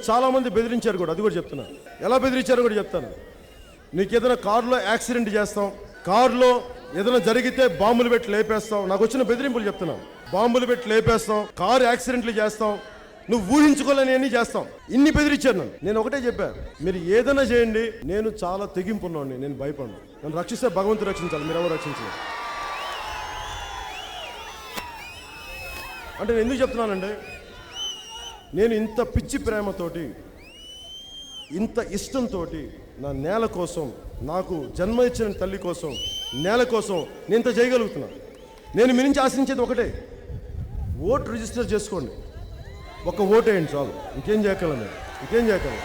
చాలామంది బెదిరించారు కూడా, అది కూడా చెప్తున్నా. ఎలా బెదిరించారో కూడా చెప్తాను. నీకు ఏదైనా కారులో యాక్సిడెంట్ చేస్తాం, కారులో ఏదైనా జరిగితే బాంబులు పెట్టి లేపేస్తాం. నాకు వచ్చిన బెదిరింపులు చెప్తున్నా. బాంబులు పెట్టి లేపేస్తాం, కారు యాక్సిడెంట్లు చేస్తాం, నువ్వు ఊహించుకోలేని అన్నీ చేస్తాం. ఇన్ని బెదిరించాను. నేను ఒకటే చెప్పాను, మీరు ఏదైనా చేయండి, నేను చాలా తెగింపున్నాను, నేను భయపడను. నన్ను రక్షిస్తే భగవంతుడు రక్షించాలి, మీరు ఎవరు రక్షించలేదు. అంటే నేను ఎందుకు చెప్తున్నానంటే, నేను ఇంత పిచ్చి ప్రేమతోటి, ఇంత ఇష్టంతో నా నేల కోసం, నాకు జన్మ ఇచ్చిన తల్లి కోసం, నేల కోసం నేను ఇంత చేయగలుగుతున్నా. నేను మీ నుంచి ఆశించేది ఒకటే, ఓటు రిజిస్టర్ చేసుకోండి, ఒక ఓటు వేయండి చాలు. ఇంకేం చేయగలను, ఇంకేం చేయగలను.